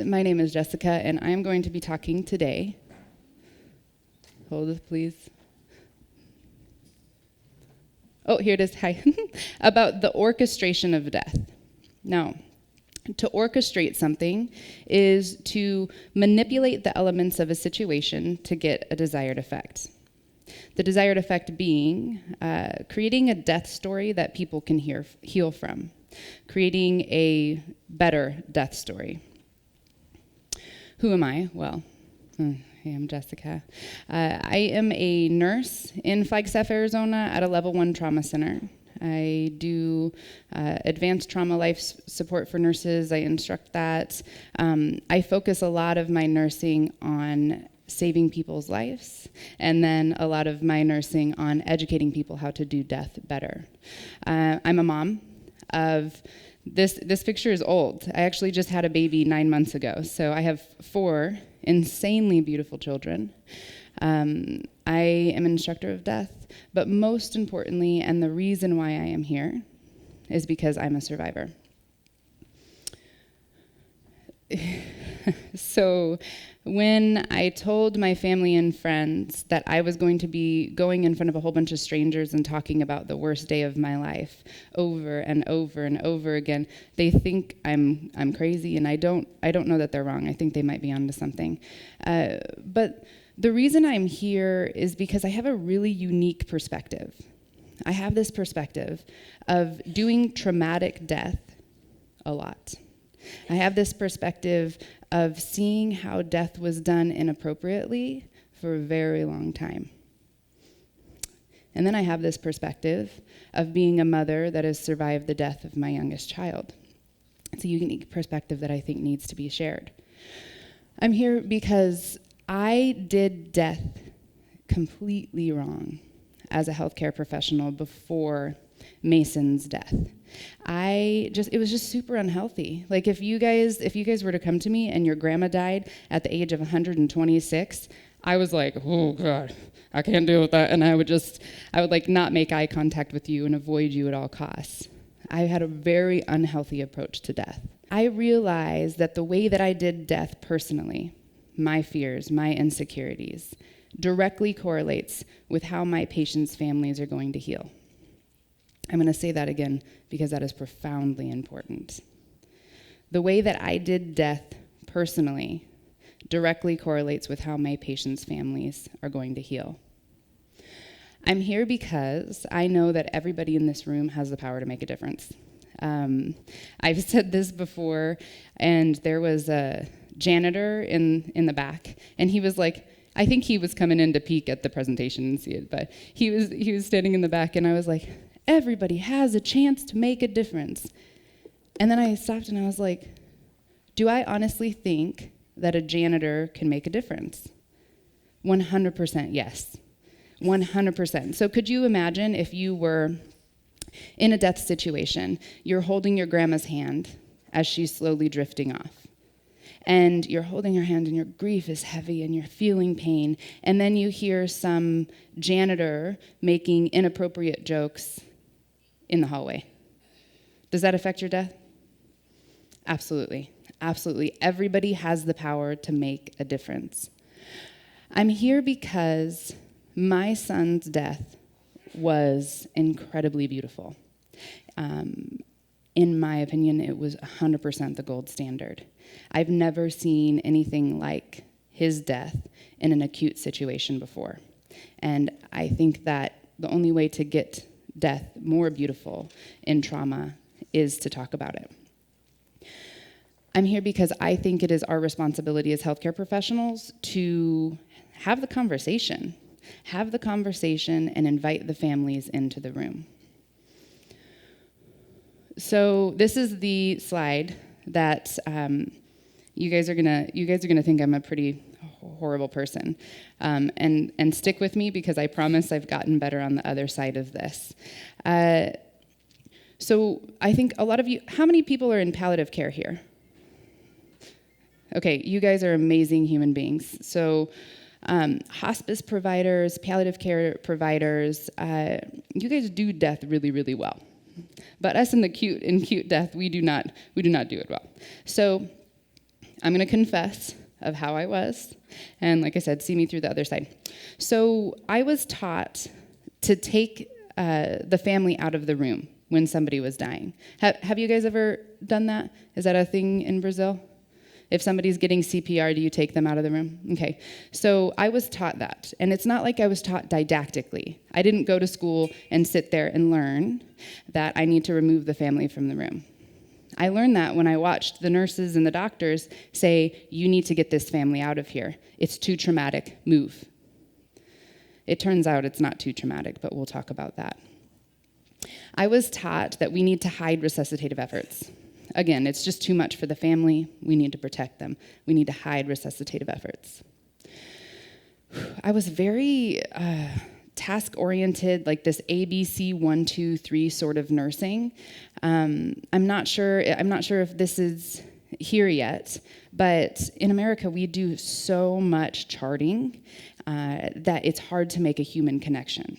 My name is Jessica, and I'm going to be talking today, hold it please. Oh, here it is, hi, about the orchestration of death. Now, to orchestrate something is to manipulate the elements of a situation to get a desired effect. The desired effect being creating a death story that people can heal from, creating a better death story. Who am I? Well, hey, I'm Jessica. I am a nurse in Flagstaff, Arizona at a level 1 trauma center. I do advanced trauma life support for nurses. I instruct that. I focus a lot of my nursing on saving people's lives, and then a lot of my nursing on educating people how to do death better. I'm a mom of, this picture is old. I actually just had a baby 9 months ago, so I have 4 insanely beautiful children. I am an instructor of death, but most importantly, and the reason why I am here, is because I'm a survivor. So when I told my family and friends that I was going to be going in front of a whole bunch of strangers and talking about the worst day of my life over and over and over again, they think I'm crazy, and I don't know that they're wrong. I think they might be onto something. But the reason I'm here is because I have a really unique perspective. I have this perspective of doing traumatic death a lot. I have this perspective of seeing how death was done inappropriately for a very long time. And then I have this perspective of being a mother that has survived the death of my youngest child. It's a unique perspective that I think needs to be shared. I'm here because I did death completely wrong as a healthcare professional before Mason's death. It was just super unhealthy. Like if you guys were to come to me and your grandma died at the age of 126, I was like, oh God, I can't deal with that. And I would like not make eye contact with you and avoid you at all costs. I had a very unhealthy approach to death. I realized that the way that I did death personally, my fears, my insecurities, directly correlates with how my patients' families are going to heal. I'm going to say that again because that is profoundly important. The way that I did death personally directly correlates with how my patients' families are going to heal. I'm here because I know that everybody in this room has the power to make a difference. I've said this before, and there was a janitor in the back, and he was like, I think he was coming in to peek at the presentation and see it, but he was standing in the back, and I was like, everybody has a chance to make a difference. And then I stopped and I was like, do I honestly think that a janitor can make a difference? 100% yes. 100%. So could you imagine if you were in a death situation, you're holding your grandma's hand as she's slowly drifting off. And you're holding her hand and your grief is heavy and you're feeling pain. And then you hear some janitor making inappropriate jokes in the hallway. Does that affect your death? Absolutely. Absolutely. Everybody has the power to make a difference. I'm here because my son's death was incredibly beautiful. In my opinion, it was 100% the gold standard. I've never seen anything like his death in an acute situation before. And I think that the only way to get death more beautiful in trauma is to talk about it. I'm here because I think it is our responsibility as healthcare professionals to have the conversation and invite the families into the room. So this is the slide that you guys are gonna think I'm a pretty horrible person, and stick with me because I promise I've gotten better on the other side of this. So I think a lot of you, how many people are in palliative care here? Okay, you guys are amazing human beings. So hospice providers, palliative care providers, you guys do death really, really well. But us in acute death, we do not do it well. So I'm going to confess of how I was, and like I said, see me through the other side. So I was taught to take the family out of the room when somebody was dying. Have you guys ever done that? Is that a thing in Brazil? If somebody's getting CPR, do you take them out of the room? Okay. So I was taught that. And it's not like I was taught didactically. I didn't go to school and sit there and learn that I need to remove the family from the room. I learned that when I watched the nurses and the doctors say, you need to get this family out of here. It's too traumatic. Move. It turns out it's not too traumatic, but we'll talk about that. I was taught that we need to hide resuscitative efforts. Again, it's just too much for the family. We need to protect them. We need to hide resuscitative efforts. I was very task-oriented, like this ABC 1, 2, 3 sort of nursing. I'm not sure if this is here yet, but in America we do so much charting that it's hard to make a human connection.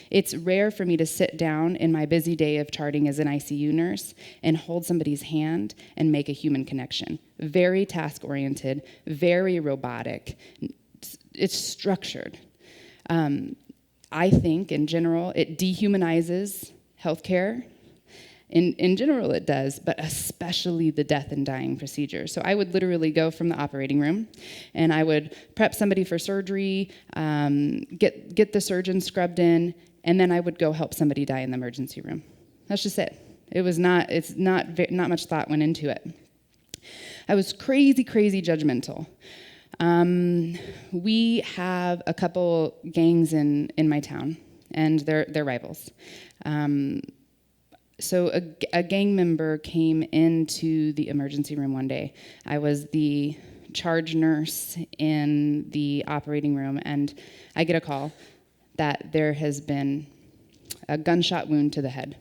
It's rare for me to sit down in my busy day of charting as an ICU nurse and hold somebody's hand and make a human connection. Very task-oriented, very robotic. It's structured. I think, in general, it dehumanizes healthcare. In general, it does, but especially the death and dying procedure. So I would literally go from the operating room, and I would prep somebody for surgery, get the surgeon scrubbed in, and then I would go help somebody die in the emergency room. That's just it. It's not much thought went into it. I was crazy judgmental. We have a couple gangs in my town, and they're rivals. So a gang member came into the emergency room one day. I was the charge nurse in the operating room, and I get a call that there has been a gunshot wound to the head.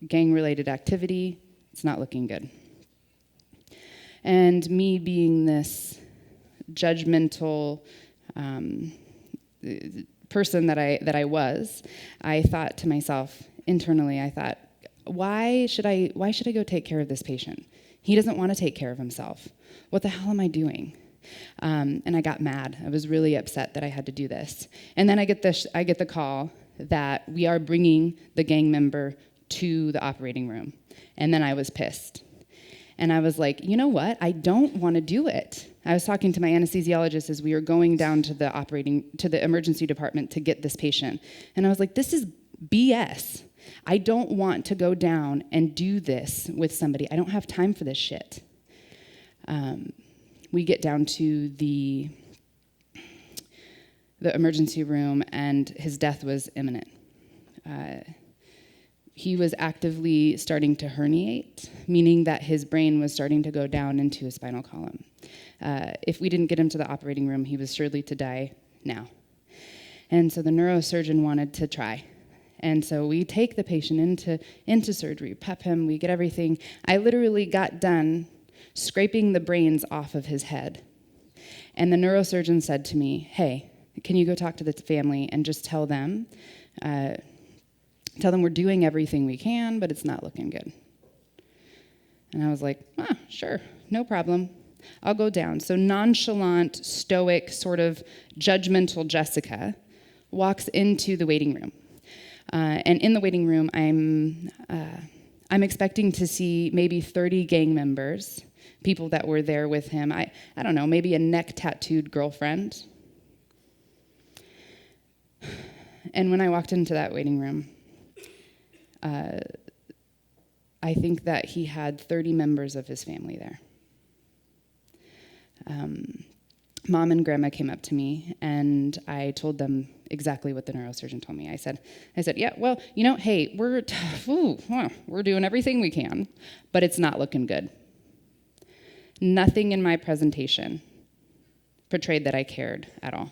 Gang-related activity, it's not looking good. And me being this judgmental person that I was, I thought to myself, internally, I thought, why should I go take care of this patient? He doesn't want to take care of himself. What the hell am I doing? And I got mad. I was really upset that I had to do this. And then I get the call that we are bringing the gang member to the operating room. And then I was pissed. And I was like, you know what? I don't want to do it. I was talking to my anesthesiologist as we were going down to the emergency department to get this patient. And I was like, this is BS. I don't want to go down and do this with somebody. I don't have time for this shit. We get down to the emergency room, and his death was imminent. He was actively starting to herniate, meaning that his brain was starting to go down into his spinal column. If we didn't get him to the operating room, he was surely to die now. And so the neurosurgeon wanted to try. And so we take the patient into surgery, pep him, we get everything. I literally got done scraping the brains off of his head. And the neurosurgeon said to me, hey, can you go talk to the family and just tell them we're doing everything we can, but it's not looking good. And I was like, sure, no problem. I'll go down. So nonchalant, stoic, sort of judgmental Jessica walks into the waiting room. And in the waiting room, I'm expecting to see maybe 30 gang members, people that were there with him. I don't know, maybe a neck-tattooed girlfriend. And when I walked into that waiting room, I think that he had 30 members of his family there. Mom and Grandma came up to me, and I told them exactly what the neurosurgeon told me. I said, yeah, well, hey, we're doing everything we can, but it's not looking good. Nothing in my presentation portrayed that I cared at all.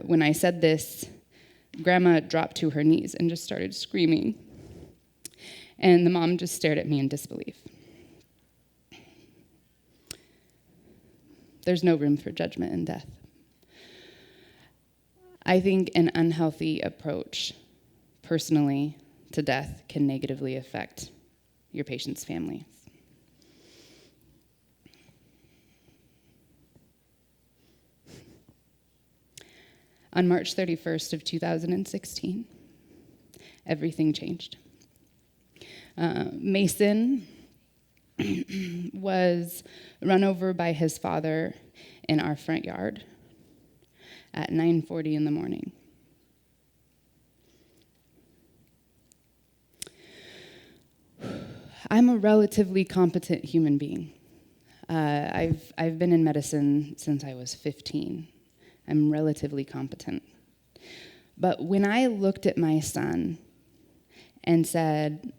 When I said this, Grandma dropped to her knees and just started screaming. And the mom just stared at me in disbelief. There's no room for judgment in death. I think an unhealthy approach, personally, to death can negatively affect your patient's family. On March 31st of 2016, everything changed. Mason was run over by his father in our front yard at 9:40 in the morning. I'm a relatively competent human being. I've been in medicine since I was 15. I'm relatively competent. But when I looked at my son and said,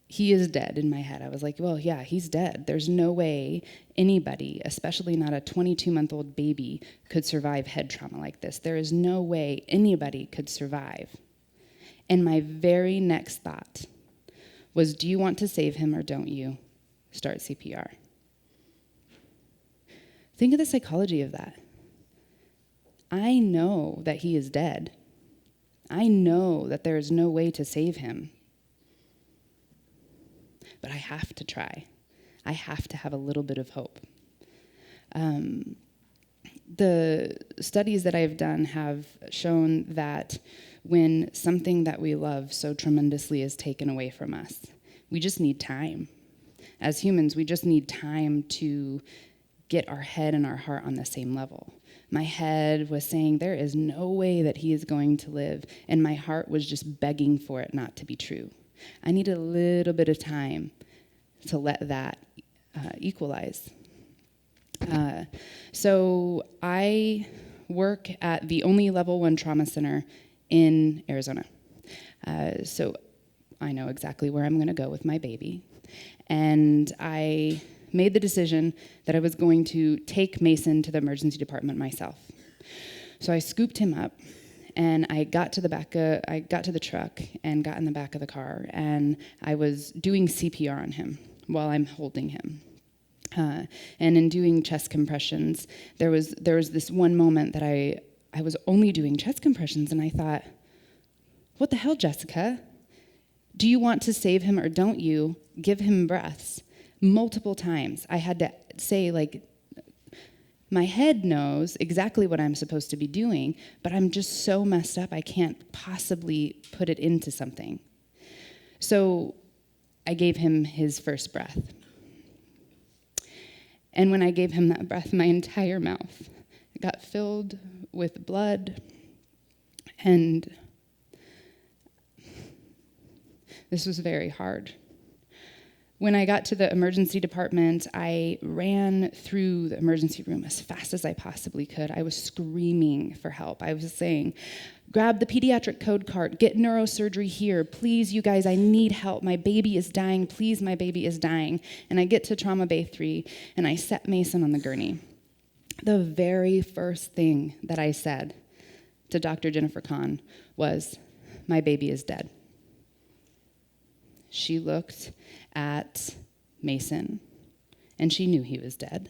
he is dead in my head, I was like, well, yeah, he's dead. There's no way anybody, especially not a 22-month-old baby, could survive head trauma like this. There is no way anybody could survive. And my very next thought was, do you want to save him or don't you? Start CPR. Think of the psychology of that. I know that he is dead. I know that there is no way to save him. But I have to try. I have to have a little bit of hope. The studies that I've done have shown that when something that we love so tremendously is taken away from us, we just need time. As humans, we just need time to get our head and our heart on the same level. My head was saying, there is no way that he is going to live, and my heart was just begging for it not to be true. I need a little bit of time to let that equalize. So I work at the only level 1 trauma center in Arizona. So I know exactly where I'm going to go with my baby. And I made the decision that I was going to take Mason to the emergency department myself. So I scooped him up, and I got to the truck and got in the back of the car, and I was doing CPR on him while I'm holding him. And in doing chest compressions, there was this one moment that I was only doing chest compressions, and I thought, what the hell, Jessica? Do you want to save him or don't you? Give him breaths. Multiple times. I had to say, my head knows exactly what I'm supposed to be doing, but I'm just so messed up I can't possibly put it into something. So I gave him his first breath. And when I gave him that breath, my entire mouth got filled with blood, and this was very hard. When I got to the emergency department, I ran through the emergency room as fast as I possibly could. I was screaming for help. I was saying, grab the pediatric code card, get neurosurgery here. Please, you guys, I need help. My baby is dying. Please, my baby is dying. And I get to Trauma Bay 3, and I set Mason on the gurney. The very first thing that I said to Dr. Jennifer Kahn was, my baby is dead. She looked at Mason, and she knew he was dead.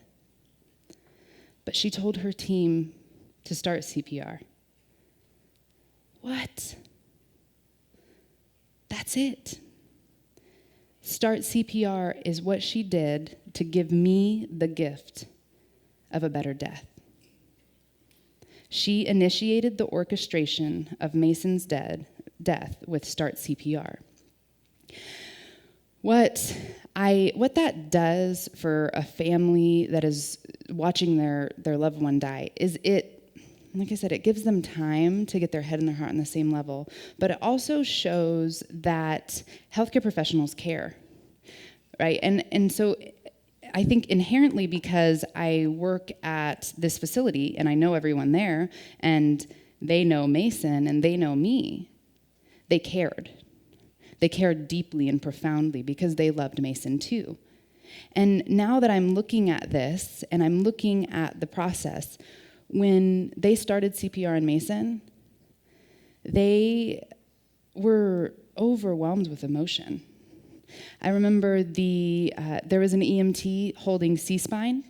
But she told her team to start CPR. What? That's it. Start CPR is what she did to give me the gift of a better death. She initiated the orchestration of Mason's death with Start CPR. What that does for a family that is watching their loved one die is like I said, it gives them time to get their head and their heart on the same level, but it also shows that healthcare professionals care, right? And so I think inherently, because I work at this facility and I know everyone there and they know Mason and they know me, they cared. They cared deeply and profoundly because they loved Mason too. And now that I'm looking at this and I'm looking at the process, when they started CPR on Mason, they were overwhelmed with emotion. I remember there was an EMT holding C-spine.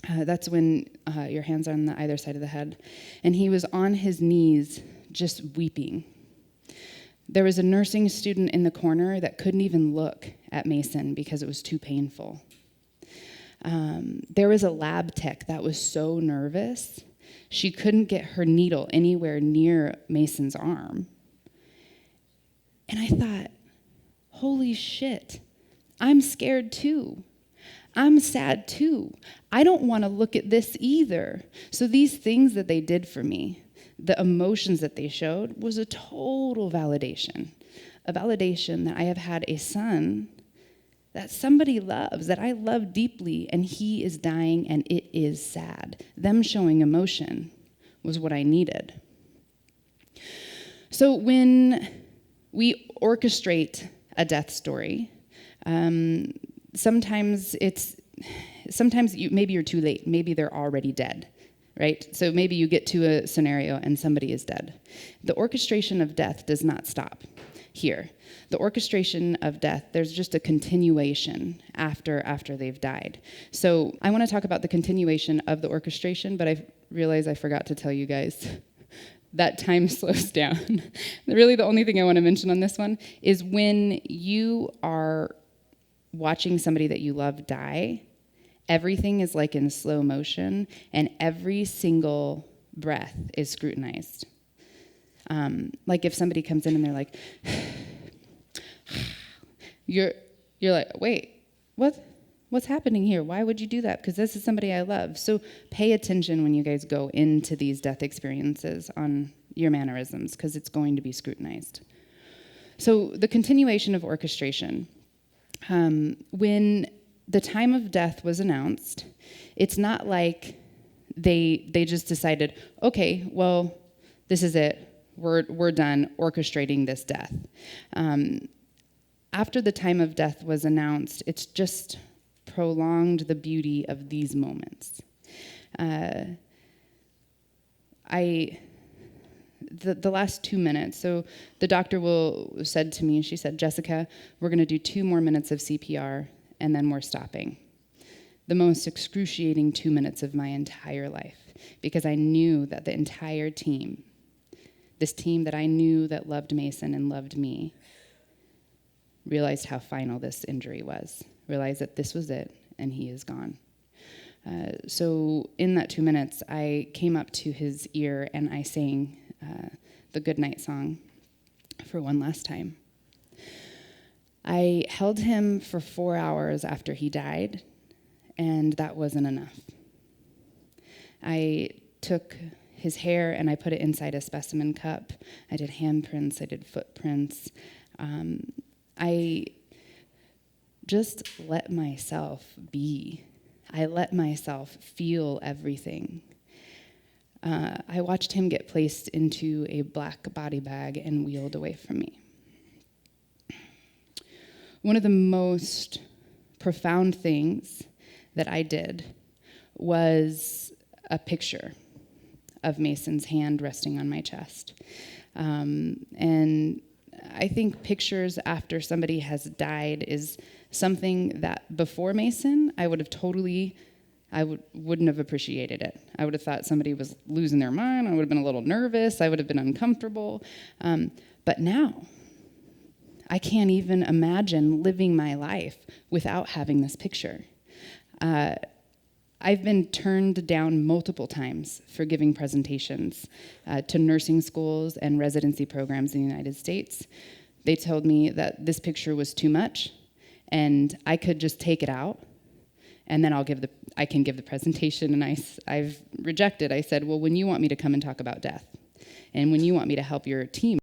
That's when your hands are on either side of the head. And he was on his knees just weeping. There was a nursing student in the corner that couldn't even look at Mason because it was too painful. There was a lab tech that was so nervous She couldn't get her needle anywhere near Mason's arm. And I thought, holy shit, I'm scared too. I'm sad too. I don't want to look at this either. So these things that they did for me, the emotions that they showed, was a total validation. A validation that I have had a son that somebody loves, that I love deeply, and he is dying and it is sad. Them showing emotion was what I needed. So when we orchestrate a death story, sometimes maybe you're too late. Maybe they're already dead, right? So maybe you get to a scenario and somebody is dead. The orchestration of death does not stop here. The orchestration of death, there's just a continuation after they've died. So I want to talk about the continuation of the orchestration, but I realize I forgot to tell you guys that time slows down. Really, the only thing I want to mention on this one is when you are watching somebody that you love die, everything is like in slow motion, and every single breath is scrutinized. Like if somebody comes in and they're like, you're like, wait, what's happening here? Why would you do that? Because this is somebody I love. So pay attention when you guys go into these death experiences on your mannerisms, because it's going to be scrutinized. So the continuation of orchestration. When the time of death was announced, it's not like they just decided, okay, well, this is it. We're done orchestrating this death. After the time of death was announced, it's just prolonged the beauty of these moments. The last 2 minutes, so the doctor said to me, she said, Jessica, we're going to do 2 more minutes of CPR, and then we're stopping. The most excruciating 2 minutes of my entire life, because I knew that the entire team, this team that I knew that loved Mason and loved me, realized how final this injury was, realized that this was it, and he is gone. So in that 2 minutes, I came up to his ear and I sang the Goodnight song for one last time. I held him for 4 hours after he died, and that wasn't enough. I took his hair and I put it inside a specimen cup. I did handprints, I did footprints. I just let myself be. I let myself feel everything. I watched him get placed into a black body bag and wheeled away from me. One of the most profound things that I did was a picture of Mason's hand resting on my chest. And I think pictures after somebody has died is something that before Mason, I wouldn't have appreciated it. I would have thought somebody was losing their mind. I would have been a little nervous. I would have been uncomfortable. But now, I can't even imagine living my life without having this picture. I've been turned down multiple times for giving presentations to nursing schools and residency programs in the United States. They told me that this picture was too much, and I could just take it out, and then I can give the presentation. And I've rejected. I said, well, when you want me to come and talk about death, and when you want me to help your team